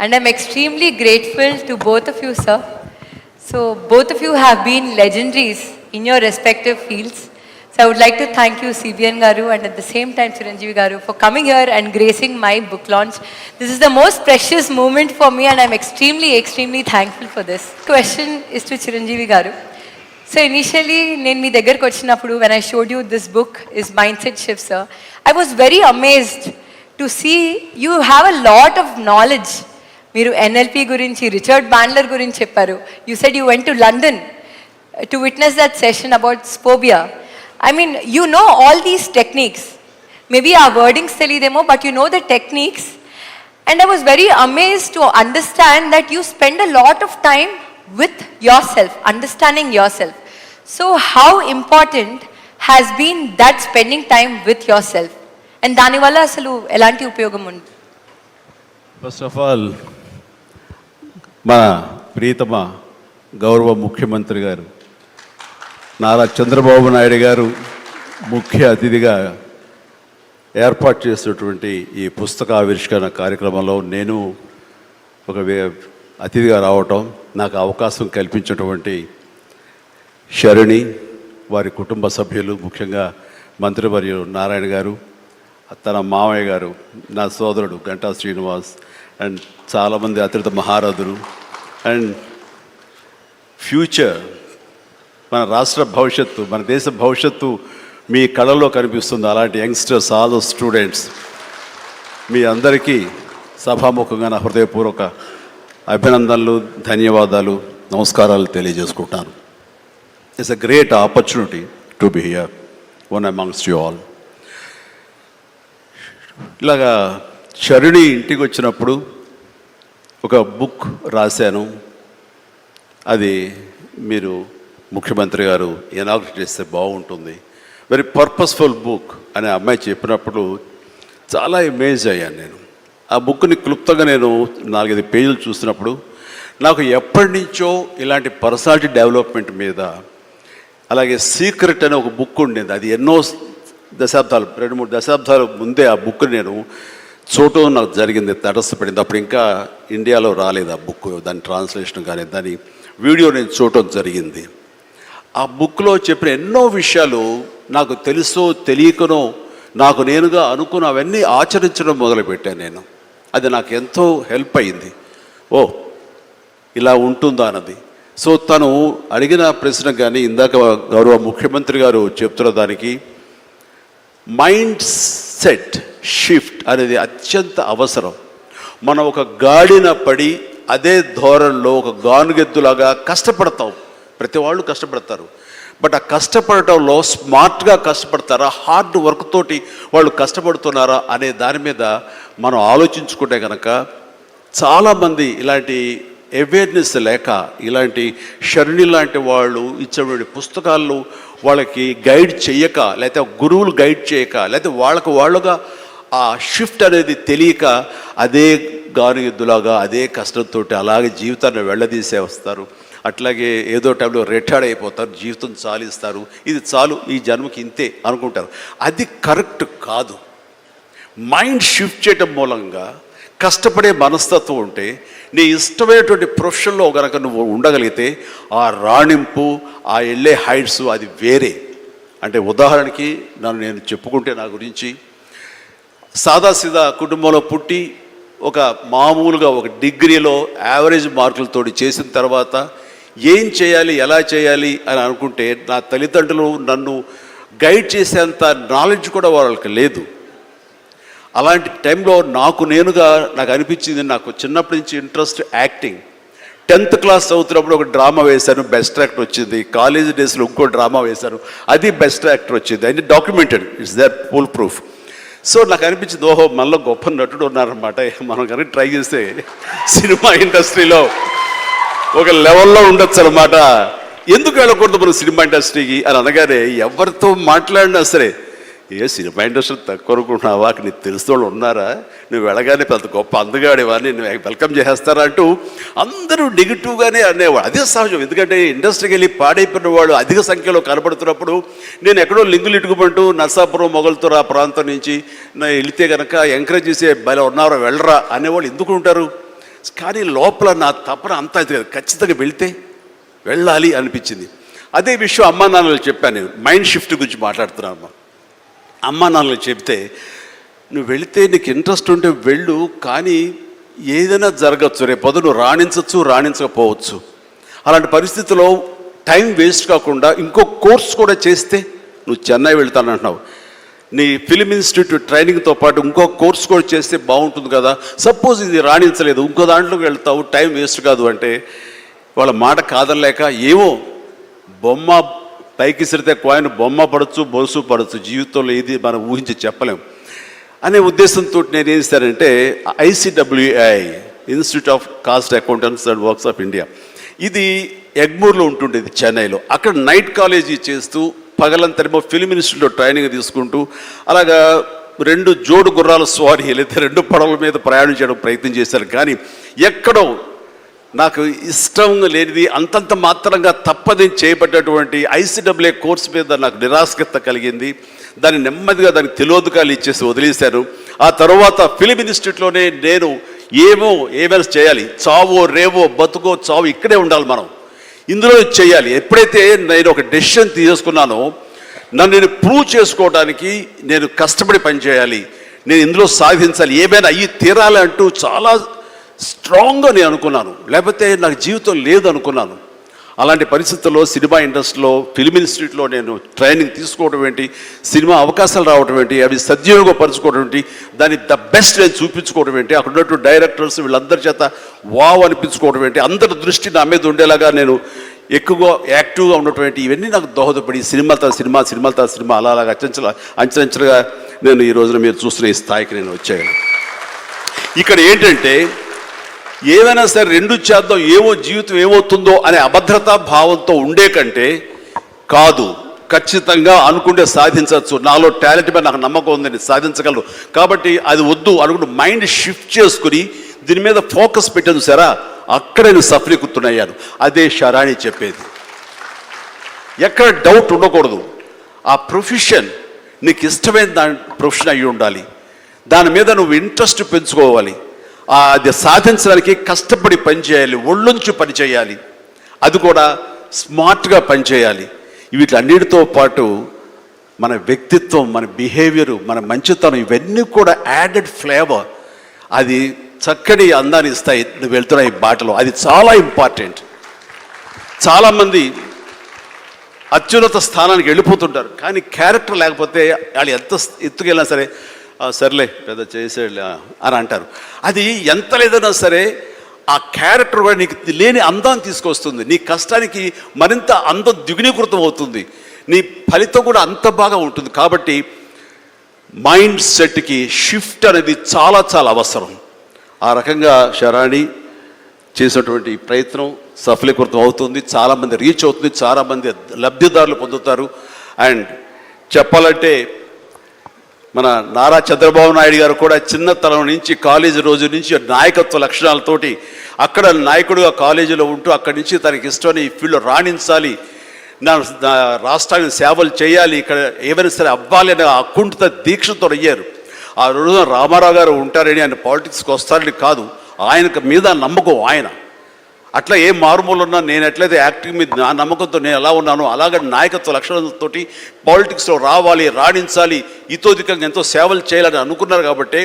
And I'm extremely grateful to both of you, sir. So both of you have been legendaries in your respective fields. So I would like to thank you, CBN Garu, and at the same time Chiranjeevi Garu, for coming here and gracing my book launch. This is the most precious moment for me and I'm extremely thankful for this. Question is to Chiranjeevi Garu. So initially, నేను మీ దగ్గరకు వచ్చినప్పుడు when I showed you this book is Mindset Shift, sir, I was very amazed to see you have a lot of knowledge. మీరు NLP గురించి, Richard Bandler గురించి చెప్పారు. You said you went to London to witness that session about phobia. I mean you know all these techniques. Maybe ఆ wordings తెలియదేమో, but you know the techniques. And I was very amazed to understand that you spend a lot of time with yourself, understanding yourself. So how important has been that spending time with yourself, and దానివల్ల అసలు ఎలాంటి ఉపయోగం ఉంది? First of all, మన ప్రియతమ గౌరవ ముఖ్యమంత్రి గారు నారా చంద్రబాబు నాయుడు గారు ముఖ్య అతిథిగా ఏర్పాటు చేసినటువంటి ఈ పుస్తక ఆవిష్కరణ కార్యక్రమంలో నేను ఒక అతిథిగా రావటం, నాకు అవకాశం కల్పించినటువంటి శరణి, వారి కుటుంబ సభ్యులు, ముఖ్యంగా మంత్రివర్యులు నారాయణ గారు, తన మామయ్య గారు, నా సోదరుడు గంటా శ్రీనివాస్, అండ్ చాలామంది అతిథి మహారథులు, అండ్ ఫ్యూచర్, మన రాష్ట్ర భవిష్యత్తు, మన దేశ భవిష్యత్తు మీ కళల్లో కనిపిస్తుంది. అలాంటి యంగ్స్టర్స్, ఆల్ ద స్టూడెంట్స్, మీ అందరికీ సభాముఖంగా నా హృదయపూర్వక అభినందనలు, ధన్యవాదాలు, నమస్కారాలు తెలియజేసుకుంటాను. It's a great opportunity to be here one amongst you all. ఇలాగా శరణి ఇంటికి వచ్చినప్పుడు ఒక బుక్ రాశాను. అది మీరు ముఖ్యమంత్రి గారు ఇనాగ్రేట్ చేస్తే బాగుంటుంది, వెరీ పర్పస్ఫుల్ బుక్ అనే అమ్మాయి చెప్పినప్పుడు చాలా అమేజ్ అయ్యాను నేను. ఆ బుక్ని క్లుప్తంగా నేను 4-5 పేజీలు చూసినప్పుడు నాకు ఎప్పటి నుంచో ఇలాంటి పర్సనాలిటీ డెవలప్మెంట్ మీద, అలాగే సీక్రెట్ అనే ఒక బుక్ ఉండేది. అది ఎన్నో దశాబ్దాలు, 2-3 దశాబ్దాల ముందే ఆ బుక్ నేను చూడటం నాకు జరిగింది, తటస్థపడింది. అప్పుడు ఇంకా ఇండియాలో రాలేదు ఆ బుక్, దాని ట్రాన్స్లేషన్ కానీ దాని వీడియో నేను చూడటం జరిగింది. ఆ బుక్లో చెప్పిన ఎన్నో విషయాలు నాకు తెలుసో తెలియకనో నాకు నేనుగా అనుకున్న అవన్నీ ఆచరించడం మొదలుపెట్టాను నేను. అది నాకు ఎంతో హెల్ప్ అయింది. ఓ ఇలా ఉంటుందా అన్నది. సో తను అడిగిన ప్రశ్న కానీ ఇందాక గౌరవ ముఖ్యమంత్రి గారు చెప్తున్న దానికి మైండ్ సెట్ షిఫ్ట్ అనేది అత్యంత అవసరం. మనం ఒక గాడిన పడి అదే ధోరణిలో ఒక గానుగెద్దులాగా కష్టపడతాం. ప్రతి వాళ్ళు కష్టపడతారు, బట్ ఆ కష్టపడటంలో స్మార్ట్గా కష్టపడతారా, హార్డ్ వర్క్ తోటి వాళ్ళు కష్టపడుతున్నారా అనే దాని మీద మనం ఆలోచించుకుంటే కనుక చాలామంది ఇలాంటి అవేర్నెస్ లేక, ఇలాంటి శరణి లాంటి వాళ్ళు ఇచ్చేటువంటి పుస్తకాలు వాళ్ళకి గైడ్ చేయక, లేకపోతే గురువులు గైడ్ చేయక, లేకపోతే వాళ్ళుగా ఆ షిఫ్ట్ అనేది తెలియక అదే గానుగెద్దులాగా అదే కష్టంతో అలాగే జీవితాన్ని వెళ్ళదీసే వస్తారు. అట్లాగే ఏదో టైంలో రిటైర్డ్ అయిపోతారు, జీవితం చాలిస్తారు, ఇది చాలు ఈ జన్మకి ఇంతే అనుకుంటారు. అది కరెక్ట్ కాదు. మైండ్ షిఫ్ట్ చేయటం మూలంగా కష్టపడే మనస్తత్వం ఉంటే, నీ ఇష్టమైనటువంటి ప్రొఫెషన్లో కనుక నువ్వు ఉండగలిగితే ఆ రాణింపు, ఆ వెళ్ళే హైట్స్ అది వేరే. అంటే ఉదాహరణకి నేను చెప్పుకుంటే, నా గురించి సాదాసీదా కుటుంబంలో పుట్టి ఒక మామూలుగా ఒక డిగ్రీలో యావరేజ్ మార్కులతోటి చేసిన తర్వాత ఏం చేయాలి, ఎలా చేయాలి అని అనుకుంటే, నా తల్లిదండ్రులు నన్ను గైడ్ చేసేంత నాలెడ్జ్ కూడా వాళ్ళకి లేదు. అలాంటి టైంలో నాకు అనిపించింది, నాకు చిన్నప్పటి నుంచి ఇంట్రెస్ట్ యాక్టింగ్. 10th క్లాస్ చదువుతున్నప్పుడు ఒక డ్రామా వేశాను, బెస్ట్ యాక్టర్ వచ్చింది. కాలేజ్ డేస్లో ఇంకో డ్రామా వేశాను, అది బెస్ట్ యాక్టర్ వచ్చింది. అది documented, it's there full proof. So నాకు అనిపించింది, ఓహో మనలో గొప్ప నటుడు ఉన్నారనమాట, మనం కనుక ట్రై చేస్తే సినిమా ఇండస్ట్రీలో ఒక లెవెల్లో ఉండొచ్చు అనమాట. ఎందుకు వెళ్ళకూడదు మనం సినిమా ఇండస్ట్రీకి అని అనగానే ఎవరితో మాట్లాడినా సరే, ఏ సినిమా ఇండస్ట్రీ తక్కువ అనుకుంటున్నావా, నీకు తెలిసిన వాళ్ళు ఉన్నారా, నువ్వు వెళ్ళగానే పెద్ద గొప్ప అందగాడివా, నేను వెల్కమ్ చేసేస్తారా అంటూ అందరూ నెగిటివ్గానే అనేవాడు. అదే సహజం, ఎందుకంటే ఇండస్ట్రీకి వెళ్ళి పాడైపోయిన వాళ్ళు అధిక సంఖ్యలో కనబడుతున్నప్పుడు నేను ఎక్కడో లింగులు ఇటుకుమంటూ నర్సాపురం మొగల్తూరు ఆ ప్రాంతం నుంచి వెళితే కనుక ఎంకరేజ్ చేసే బయలు ఉన్నారో వెళ్ళరా అనేవాళ్ళు ఎందుకు ఉంటారు? కానీ లోపల నా తపన అంతా ఖచ్చితంగా వెళ్ళాలి అనిపించింది. అదే విషయం అమ్మా నాన్నలు చెప్పాను. నేను మైండ్ షిఫ్ట్ గురించి మాట్లాడుతున్నాను. అమ్మా నాన్నలు చెప్తే నువ్వు వెళితే నీకు ఇంట్రెస్ట్ ఉంటే వెళ్ళు, కానీ ఏదైనా జరగచ్చు, రేపు పొద్దున నువ్వు రాణించకపోవచ్చు. అలాంటి పరిస్థితిలో టైం వేస్ట్ కాకుండా ఇంకో కోర్స్ కూడా చేస్తే నువ్వు చెన్నై వెళ్తానంటున్నావు, నీ ఫిలిం ఇన్స్టిట్యూట్ ట్రైనింగ్తో పాటు ఇంకో కోర్స్ కూడా చేస్తే బాగుంటుంది కదా. సపోజ్ ఇది రాణించలేదు, ఇంకో దాంట్లోకి వెళ్తావు, టైం వేస్ట్ కాదు అంటే వాళ్ళ మాట కాదనలేక ఏమో బొమ్మ పైకి ఇసిరితే కాయిన్ బొమ్మ పడవచ్చు, బొలుసు పడవచ్చు, జీవితంలో ఏది మనం ఊహించి చెప్పలేము అనే ఉద్దేశంతో నేను ఏం చేశానంటే ICWI institute of cost accountants and works of India, ఇది ఎగ్మూర్లో ఉంటుండేది చెన్నైలో. అక్కడ నైట్ కాలేజీ చేస్తూ పగలంతరేమో ఫిలిం ఇన్స్టిట్యూట్లో ట్రైనింగ్ తీసుకుంటూ అలాగా 2 జోడు గుర్రాల స్వారీ లేదా 2 పడవల మీద ప్రయాణం చేయడం ప్రయత్నం చేశాను. కానీ ఎక్కడో నాకు ఇష్టం లేనిది, అంతంత మాత్రంగా తప్పదని చేయబడ్డటువంటి ICWI కోర్స్ మీద నాకు నిరాశక్త కలిగింది. దాన్ని నెమ్మదిగా దానికి తెలియదుకాలు ఇచ్చేసి వదిలేశాను. ఆ తర్వాత ఫిలిం ఇన్స్టిట్యూట్లోనే నేను ఏమైనా చేయాలి, చావో రేవో బతుకో చావు ఇక్కడే ఉండాలి, మనం ఇందులో చేయాలి. ఎప్పుడైతే నేను ఒక డెసిషన్ తీసుకున్నానో నన్ను నేను ప్రూవ్ చేసుకోవడానికి నేను కష్టపడి పనిచేయాలి, నేను ఇందులో సాధించాలి, ఏమైనా అయ్యి తీరాలి అంటూ చాలా స్ట్రాంగ్గా నేను అనుకున్నాను. లేకపోతే నాకు జీవితం లేదు అనుకున్నాను. అలాంటి పరిస్థితుల్లో సినిమా ఇండస్ట్రీలో ఫిలిం ఇన్స్టిట్యూట్లో నేను ట్రైనింగ్ తీసుకోవడం ఏంటి, సినిమా అవకాశాలు రావడం ఏంటి, అవి సద్వినియోగపరచుకోవడం ఏంటి, దాన్ని ద బెస్ట్ నేను చూపించుకోవడం ఏంటి, అక్కడ ఉన్నటువంటి డైరెక్టర్స్ వీళ్ళందరి చేత వావ్ అనిపించుకోవడం ఏంటి, అందరి దృష్టి నా మీద ఉండేలాగా నేను ఎక్కువగా యాక్టివ్గా ఉన్నటువంటి ఇవన్నీ నాకు దోహదపడి సినిమాలతో సినిమా అలాగా అంచెలంచెలుగా నేను ఈ రోజున మీరు చూస్తున్న ఈ స్థాయికి నేను వచ్చాను. ఇక్కడ ఏంటంటే ఏదైనా సరే 2 చేద్దాం, జీవితం ఏమవుతుందో అనే అభద్రతా భావంతో ఉండే కంటే కాదు, ఖచ్చితంగా అనుకుంటే సాధించవచ్చు, నాలో టాలెంట్ మీద నాకు నమ్మకం ఉందని సాధించగలరు, కాబట్టి అది వద్దు అనుకుంటూ మైండ్ షిఫ్ట్ చేసుకుని దీని మీద ఫోకస్ పెట్టాను సరా, అక్కడ నేను సఫలీకృతునయ్యాను. అదే శరాణి చెప్పేది. ఎక్కడ డౌట్ ఉండకూడదు. ఆ ప్రొఫెషన్ నీకు ఇష్టమైన ప్రొఫెషన్ అయ్యి ఉండాలి, దాని మీద నువ్వు ఇంట్రెస్ట్ పెంచుకోవాలి, అది సాధించడానికి కష్టపడి పనిచేయాలి, ఒళ్ళుంచి పనిచేయాలి, అది కూడా స్మార్ట్గా పనిచేయాలి. వీటన్నిటితో పాటు మన వ్యక్తిత్వం, మన బిహేవియరు, మన మంచితనం ఇవన్నీ కూడా యాడెడ్ ఫ్లేవర్, అది చక్కటి అందాన్ని ఇస్తాయి నువ్వు వెళ్తున్న ఈ బాటలో. అది చాలా ఇంపార్టెంట్. చాలామంది అత్యున్నత స్థానానికి వెళ్ళిపోతుంటారు, కానీ క్యారెక్టర్ లేకపోతే వాళ్ళు ఎంత ఎత్తుకెళ్ళినా సరే సర్లే పెద్ద చేసేళ్ళ అని అంటారు. అది ఎంత లేదన్నా సరే ఆ క్యారెక్టర్ కూడా నీకు లేని అందాన్ని తీసుకొస్తుంది, నీ కష్టానికి మరింత అందం ద్విగుణీకృతం అవుతుంది, నీ ఫలితం కూడా అంత బాగా ఉంటుంది. కాబట్టి మైండ్ సెట్కి షిఫ్ట్ అనేది చాలా చాలా అవసరం. ఆ రకంగా శరాణి చేసినటువంటి ప్రయత్నం సఫలీకృతం అవుతుంది, చాలామంది రీచ్ అవుతుంది, చాలామంది లబ్ధిదారులు పొందుతారు. అండ్ చెప్పాలంటే మన నారా చంద్రబాబు నాయుడు గారు కూడా చిన్నతనం నుంచి కాలేజీ రోజు నుంచి నాయకత్వ లక్షణాలతోటి అక్కడ నాయకుడుగా కాలేజీలో ఉంటూ అక్కడి నుంచి తనకి ఇష్టమని ఈ ఫీల్డ్లో రాణించాలి, నా రాష్ట్రానికి సేవలు చేయాలి, ఇక్కడ ఏమైనా సరే అవ్వాలి అనే అకుంఠిత దీక్షతో అయ్యారు. ఆ రోజున రామారావు గారు ఉంటారని ఆయన పాలిటిక్స్కి వస్తారని కాదు, ఆయనకు మీద నమ్మకం. ఆయన అట్లా ఏ మారుమూలు ఉన్నా నేను ఎట్లయితే యాక్టింగ్ మీద నా నమ్మకంతో నేను ఎలా ఉన్నానో అలాగే నాయకత్వ లక్షణాలతోటి పాలిటిక్స్లో రావాలి, రాణించాలి, ఇతోధికంగా ఎంతో సేవలు చేయాలని అనుకున్నారు. కాబట్టి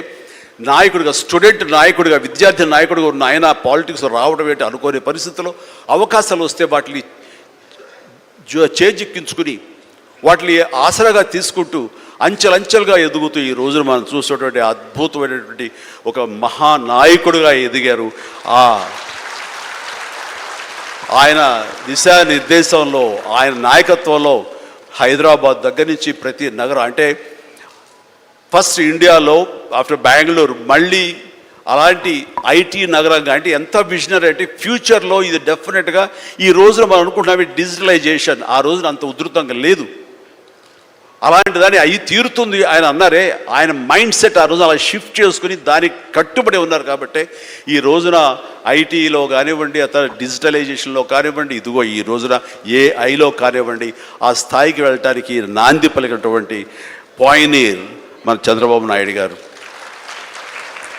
నాయకుడిగా, స్టూడెంట్ నాయకుడిగా, విద్యార్థి నాయకుడిగా ఉన్న ఆయన పాలిటిక్స్లో రావడం ఏంటి అనుకోని పరిస్థితుల్లో అవకాశాలు వస్తే వాటిని చేజిక్కించుకుని వాటిని ఆసరాగా తీసుకుంటూ అంచెలంచెలుగా ఎదుగుతూ ఈ రోజున మనం చూసేటువంటి అద్భుతమైనటువంటి ఒక మహానాయకుడిగా ఎదిగారు. ఆయన దిశానిర్దేశంలో, ఆయన నాయకత్వంలో హైదరాబాద్ దగ్గర నుంచి ప్రతి నగరం, అంటే ఫస్ట్ ఇండియాలో ఆఫ్టర్ బెంగళూరు మళ్ళీ అలాంటి ఐటీ నగరంగా, అంటే ఎంత విజనరీ అంటే ఫ్యూచర్లో ఇది డెఫినెట్గా ఈ రోజున మనం అనుకుంటున్నాం డిజిటలైజేషన్, ఆ రోజున అంత ఉధృతంగా లేదు, అలాంటి దాన్ని అయ్యి తీరుతుంది ఆయన అన్నారే. ఆయన మైండ్ సెట్ ఆ రోజున అలా షిఫ్ట్ చేసుకుని దానికి కట్టుబడి ఉన్నారు. కాబట్టి ఈ రోజున ఐటీలో కానివ్వండి, అతను డిజిటలైజేషన్లో కానివ్వండి, ఇదిగో ఈ రోజున ఏఐలో కానివ్వండి, ఆ స్థాయికి వెళ్ళటానికి నాంది పలికినటువంటి పాయనీర్ మన చంద్రబాబు నాయుడు గారు.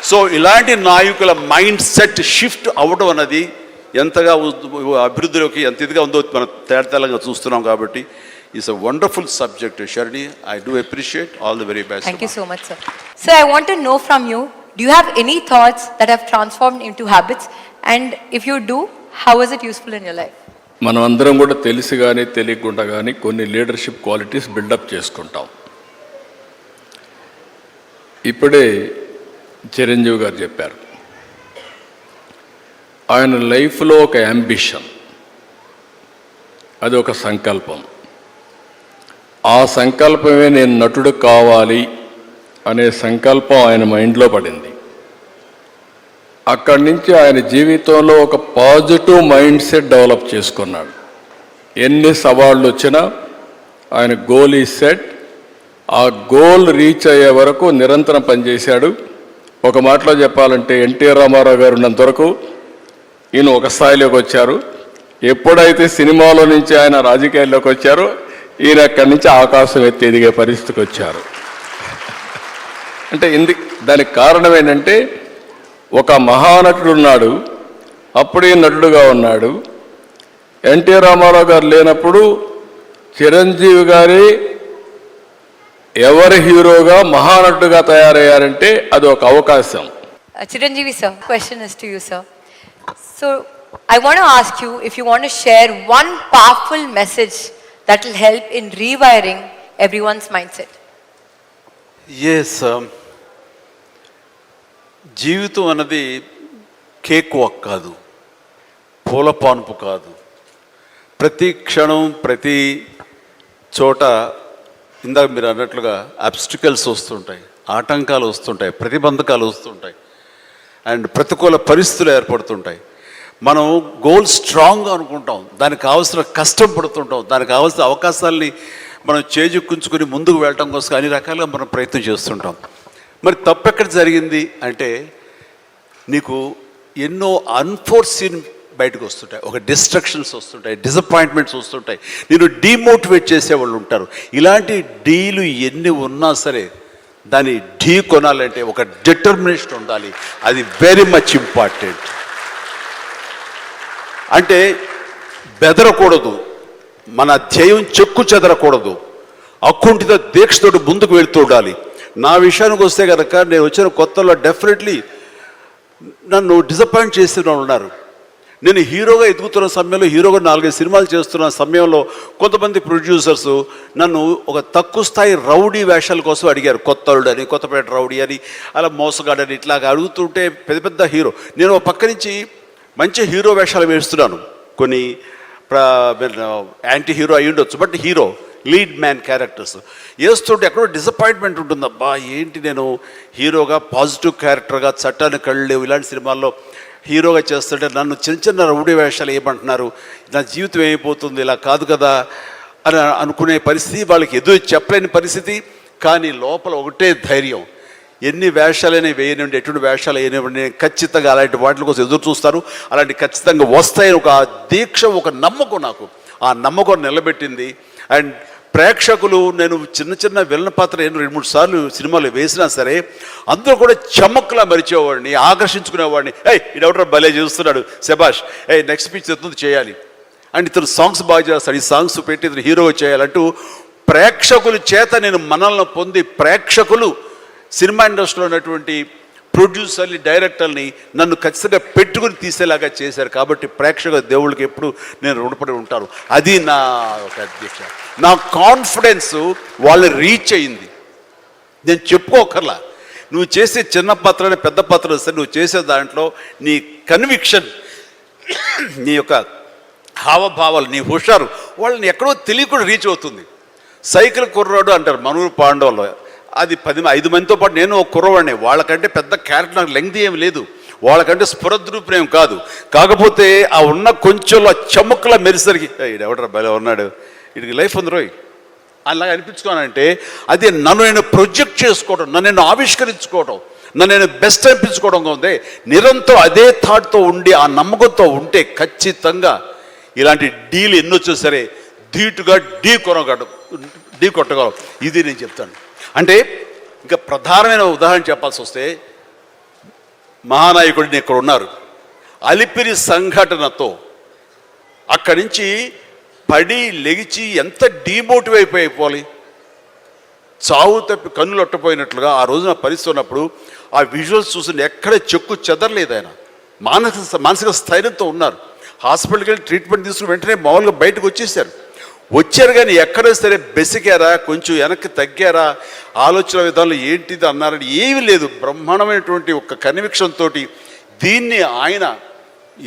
సో ఇలాంటి నాయకుల మైండ్ సెట్ షిఫ్ట్ అవ్వడం అన్నది ఎంతగా అభివృద్ధిలోకి ఎంత ఇదిగా ఉందో మనం తేటతెల్లంగా చూస్తున్నాం కాబట్టి it's a wonderful subject Sharni. I do appreciate all the very best. Thank you so much, sir. Sir, I want to know from you, do you have any thoughts that have transformed into habits? And if you do, how is it useful in your life? మనం అందరం కూడా తెలిసి కానీ తెలియకుండా కానీ కొన్ని leadership qualities buildup చేసుకుంటాం. ఇప్పుడే చిరంజీవి గారు చెప్పారు, ఆయన లైఫ్లో ఒక యాంబిషన్, అది ఒక సంకల్పం. ఆ సంకల్పమే నేను నటుడు కావాలి అనే సంకల్పం ఆయన మైండ్లో పడింది. అక్కడి నుంచి ఆయన జీవితంలో ఒక పాజిటివ్ మైండ్ సెట్ డెవలప్ చేసుకున్నాడు. ఎన్ని సవాళ్ళు వచ్చినా ఆయన గోల్ ఈ సెట్, ఆ గోల్ రీచ్ అయ్యే వరకు నిరంతరం పనిచేశాడు. ఒక మాటలో చెప్పాలంటే ఎన్టీఆర్ రామారావు గారు ఉన్నంత వరకు ఈయన ఒక స్థాయిలోకి వచ్చారు. ఎప్పుడైతే సినిమాలో నుంచి ఆయన రాజకీయాల్లోకి వచ్చారో ఈయన అక్కడి నుంచి ఆకాశం ఎత్తి ఎదిగే పరిస్థితికి వచ్చారు. అంటే దానికి కారణం ఏంటంటే ఒక మహానటుడు ఉన్నాడు, అప్పుడే నటుడుగా ఉన్నాడు. ఎన్టీఆర్ రామారావు గారు లేనప్పుడు చిరంజీవి గారి ఎవరి హీరోగా మహానటుడుగా తయారయ్యారంటే అది ఒక అవకాశం. Chiranjeevi sir, question is to you, sir. So, I want to ask you if you want to share one powerful message that will help in rewiring everyone's mindset. Yes, జీవితం అన్నది కేక్ వాక్ కాదు, పూల పాన్పు కాదు. ప్రతి క్షణం ప్రతి చోట ఇందాక మీరు అన్నట్లుగా అబ్స్టికల్స్ వస్తుంటాయి, ఆటంకాలు వస్తుంటాయి, ప్రతిబంధకాలు వస్తుంటాయి, అండ్ ప్రతికూల పరిస్థితులు ఏర్పడుతుంటాయి. మనం గోల్ స్ట్రాంగ్ అనుకుంటాం, దానికి కావాల్సిన కష్టం పడుతుంటాం, దానికి కావాల్సిన అవకాశాలని మనం చేజెక్కించుకొని ముందుకు వెళ్ళటం కోసం అన్ని రకాలుగా మనం ప్రయత్నం చేస్తుంటాం. మరి తప్పు ఎక్కడ జరిగింది అంటే నీకు ఎన్నో అన్ఫోర్సీన్ బయటకు వస్తుంటాయి, ఒక డిస్ట్రక్షన్స్ వస్తుంటాయి, డిసప్పాయింట్మెంట్స్ వస్తుంటాయి, నేను డీమోటివేట్ చేసేవాళ్ళు ఉంటారు. ఇలాంటి డీలు ఎన్ని ఉన్నా సరే దాన్ని ఢీ కొనాలంటే ఒక డిటర్మినేషన్ ఉండాలి. అది వెరీ మచ్ ఇంపార్టెంట్. అంటే బెదరకూడదు, మన ధ్యేయం చెక్కు చెదరకూడదు, అకుంఠిత దీక్షతోటి ముందుకు వెళుతూ ఉండాలి. నా విషయానికి వస్తే కనుక నేను వచ్చిన కొత్తలో డెఫినెట్లీ నన్ను డిసప్పాయింట్ చేసిన వాళ్ళు ఉన్నారు. నేను హీరోగా ఎదుగుతున్న సమయంలో, హీరోగా 4-5 సినిమాలు చేస్తున్న సమయంలో కొంతమంది ప్రొడ్యూసర్స్ నన్ను ఒక తక్కువ స్థాయి రౌడీ వేషాల కోసం అడిగారు. కొత్తలుడు అని, కొత్తపేట రౌడీ అని, అలా మోసగాడని ఇట్లాగా అడుగుతుంటే పెద్ద పెద్ద హీరో, నేను ఒక పక్క నుంచి మంచి హీరో వేషాలు వేస్తున్నాను, కొన్ని యాంటీ హీరో అయి ఉండొచ్చు, but hero lead man characters వేస్తుంటే ఎక్కడో డిసప్పాయింట్మెంట్ ఉంటుంది. అబ్బా ఏంటి నేను హీరోగా పాజిటివ్ క్యారెక్టర్గా, చట్టాన్ని కళ్ళు లేవు ఇలాంటి సినిమాల్లో హీరోగా చేస్తుంటే నన్ను చిన్న చిన్న రౌడీ వేషాలు ఏమంటున్నారు, నా జీవితం ఏమైపోతుంది, ఇలా కాదు కదా అని అనుకునే పరిస్థితి, వాళ్ళకి ఎదురు చెప్పలేని పరిస్థితి. కానీ లోపల ఒకటే ధైర్యం, ఎన్ని వేషాలైనా వేయనివ్వండి, ఎటువంటి వేషాలు వేయనివ్వండి, నేను ఖచ్చితంగా అలాంటి వాటి కోసం ఎదురు చూస్తాను, అలాంటి ఖచ్చితంగా వస్తాయని ఒక దీక్ష, ఒక నమ్మకం నాకు. ఆ నమ్మకం నిలబెట్టింది. అండ్ ప్రేక్షకులు, నేను చిన్న చిన్న విలన పాత్ర 2-3 సార్లు సినిమాలు వేసినా సరే అందరూ కూడా చమక్లా మరిచేవాడిని, ఆకర్షించుకునేవాడిని. ఇడెవడో భలే చేస్తున్నాడు, శబాష్, నెక్స్ట్ పిక్చర్ ఎత్తుంది చేయాలి, అండ్ ఇతను సాంగ్స్ బాగా చేస్తాడు, ఈ సాంగ్స్ పెట్టి ఇతను హీరో చేయాలంటూ ప్రేక్షకుల చేత నేను మనల్ని పొంది, ప్రేక్షకులు సినిమా ఇండస్ట్రీలో ఉన్నటువంటి ప్రొడ్యూసర్ని, డైరెక్టర్ని నన్ను ఖచ్చితంగా పెట్టుకుని తీసేలాగా చేశారు. కాబట్టి ప్రేక్షక దేవుళ్ళకి ఎప్పుడు నేను రుణపడి ఉంటాను. అది నా ఒక అధ్యక్ష, నా కాన్ఫిడెన్స్ వాళ్ళు రీచ్ అయింది. నేను చెప్పుకోకర్లా, నువ్వు చేసే చిన్న పాత్రని పెద్ద పాత్ర సరే, నువ్వు చేసే దాంట్లో నీ కన్విక్షన్, నీ యొక్క హావభావాలు, నీ హుషారు వాళ్ళని ఎక్కడో తెలియకుండా రీచ్ అవుతుంది. సైకిల్ కుర్రాడు అంటారు మనూరు పాండవులు, అది 5 మందితో పాటు నేను ఒక కుర్రవాడిని. వాళ్ళకంటే పెద్ద క్యారెక్టర్ నాకు లెంగ్త్ ఏమి లేదు, వాళ్ళకంటే స్ఫురద్రూపేం కాదు. కాకపోతే ఆ ఉన్న కొంచెంలో చముక్కలా మెరిసరికి ఎవడరా భలే ఉన్నాడు, వీడికి లైఫ్ ఉంది రోయ్ అలాగా అనిపించుకోనంటే అది నన్ను నేను ప్రొజెక్ట్ చేసుకోవడం, నన్ను నేను ఆవిష్కరించుకోవడం, నన్ను నేను బెస్ట్ అనిపించుకోవడంగా ఉంది. నిరంతరం అదే థాట్తో ఉండి, ఆ నమ్మకంతో ఉంటే ఖచ్చితంగా ఇలాంటి డీలు ఎన్నొచ్చా సరే ధీటుగా ఢీ కొట్టగలం. ఇది నేను చెప్తాను. అంటే ఇంకా ప్రధానమైన ఉదాహరణ చెప్పాల్సి వస్తే, మహానాయకుడిని ఇక్కడ ఉన్నారు. అలిపిరి సంఘటనతో అక్కడి నుంచి పడి లెగిచి ఎంత డీమోటివ్ అయిపోవాలి, చావు తప్పి కన్నులు అట్టపోయినట్లుగా ఆ రోజున పరిస్థితి ఉన్నప్పుడు ఆ విజువల్స్ చూసి ఎక్కడ చెక్కు చెదరలేదు. ఆయన మానసిక స్థైర్యంతో ఉన్నారు. హాస్పిటల్కి వెళ్ళి ట్రీట్మెంట్ తీసుకుని వెంటనే మామూలుగా బయటకు వచ్చారు కానీ ఎక్కడో సరే బెసికారా, కొంచెం వెనక్కి తగ్గారా, ఆలోచన విధానంలో ఏంటిది అన్నారని ఏమీ లేదు. బ్రహ్మాండమైనటువంటి ఒక కన్విక్షన్ తోటి దీన్ని ఆయన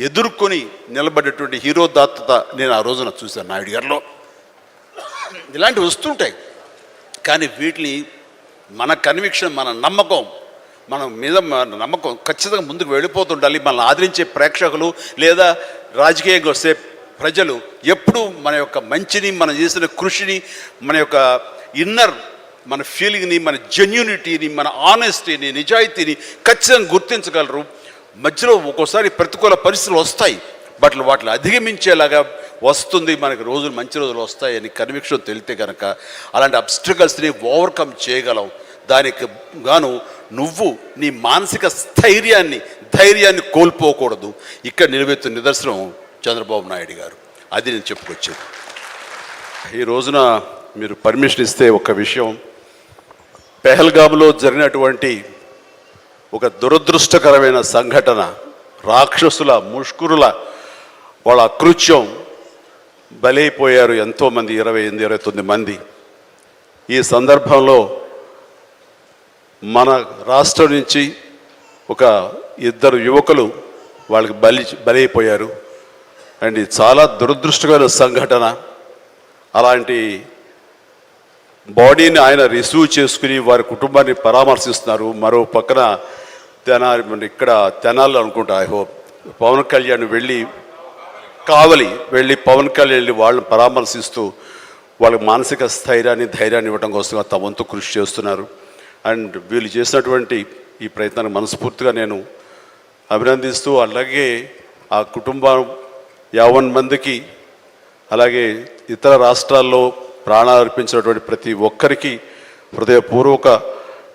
ఎదుర్కొని నిలబడేటువంటి హీరో దాత్తత నేను ఆ రోజున చూశాను నాయుడు గారిలో. ఇలాంటివి వస్తుంటాయి కానీ వీటిని మన కన్విక్షన్, మన నమ్మకం, మన మీద మన నమ్మకం ఖచ్చితంగా ముందుకు వెళ్ళిపోతుండాలి. మనల్ని ఆదరించే ప్రేక్షకులు లేదా రాజకీయంగా వస్తే ప్రజలు ఎప్పుడూ మన యొక్క మంచిని, మనం చేసిన కృషిని, మన యొక్క ఇన్నర్ మన ఫీలింగ్ని, మన జెన్యూనిటీని, మన ఆనెస్టీని, నిజాయితీని ఖచ్చితంగా గుర్తించగలరు. మధ్యలో ఒక్కోసారి ప్రతికూల పరిస్థితులు వస్తాయి, బట్ వాటిని అధిగమించేలాగా వస్తుంది మనకి రోజులు, మంచి రోజులు వస్తాయని కన్విక్షన్ తెలితే కనుక అలాంటి అబ్స్ట్రకల్స్ని ఓవర్కమ్ చేయగలం. దానికి గాను నువ్వు నీ మానసిక ధైర్యాన్ని కోల్పోకూడదు. ఇక్కడ నిలబెత్తున్న నిదర్శనం చంద్రబాబు నాయుడు గారు. అది నేను చెప్పుకొచ్చాను. ఈ రోజున మీరు పర్మిషన్ ఇస్తే ఒక విషయం, పెహల్గామ్లో జరిగినటువంటి ఒక దురదృష్టకరమైన సంఘటన, రాక్షసుల ముష్కరుల వాళ్ళ అకృత్యం బలైపోయారు ఎంతోమంది, 28-29 మంది. ఈ సందర్భంలో మన రాష్ట్రం నుంచి ఒక 2 యువకులు వాళ్ళకి బలైపోయారు. అండ్ ఇది చాలా దురదృష్టకరమైన సంఘటన. అలాంటి బాడీని ఆయన రిసీవ్ చేసుకుని వారి కుటుంబాన్ని పరామర్శిస్తున్నారు. మరో పక్కన ఇక్కడ తెనాలి అనుకుంటా, ఐ హోప్ పవన్ కళ్యాణ్ కావలి వెళ్ళి పవన్ కళ్యాణ్ వెళ్ళి వాళ్ళని పరామర్శిస్తూ వాళ్ళకి మానసిక ధైర్యాన్ని ఇవ్వడం కోసం తమ వంతు కృషి చేస్తున్నారు. అండ్ వీళ్ళు చేసినటువంటి ఈ ప్రయత్నాన్ని మనస్ఫూర్తిగా నేను అభినందిస్తూ, అలాగే ఆ కుటుంబం 50 మందికి, అలాగే ఇతర రాష్ట్రాల్లో ప్రాణాలు అర్పించినటువంటి ప్రతి ఒక్కరికి హృదయపూర్వక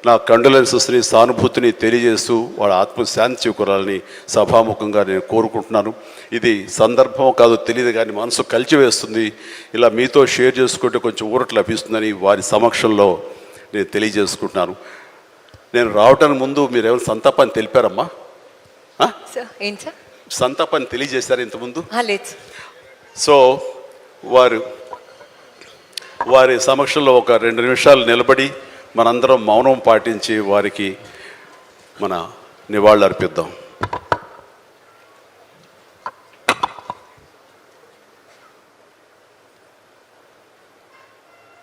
నా కండోలెన్సెస్ని, సానుభూతిని తెలియజేస్తూ వాళ్ళ ఆత్మశాంతి చేకూరాలని సభాముఖంగా నేను కోరుకుంటున్నాను. ఇది సందర్భం కాదు తెలియదు కానీ మనసు కలిచివేస్తుంది. ఇలా మీతో షేర్ చేసుకుంటే కొంచెం ఊరట లభిస్తుందని వారి సమక్షంలో నేను తెలియజేసుకుంటున్నాను. నేను రావటానికి ముందు మీరు ఏమైనా సంతాపాన్ని తెలిపారమ్మా? ఏంటి సార్? సంతాపాన్ని తెలియజేశారు ఇంతకుముందు? లేదు. సో వారి సమక్షంలో ఒక 2 నిమిషాలు నిలబడి మనందరం మౌనం పాటించి వారికి మన నివాళులు అర్పిద్దాం.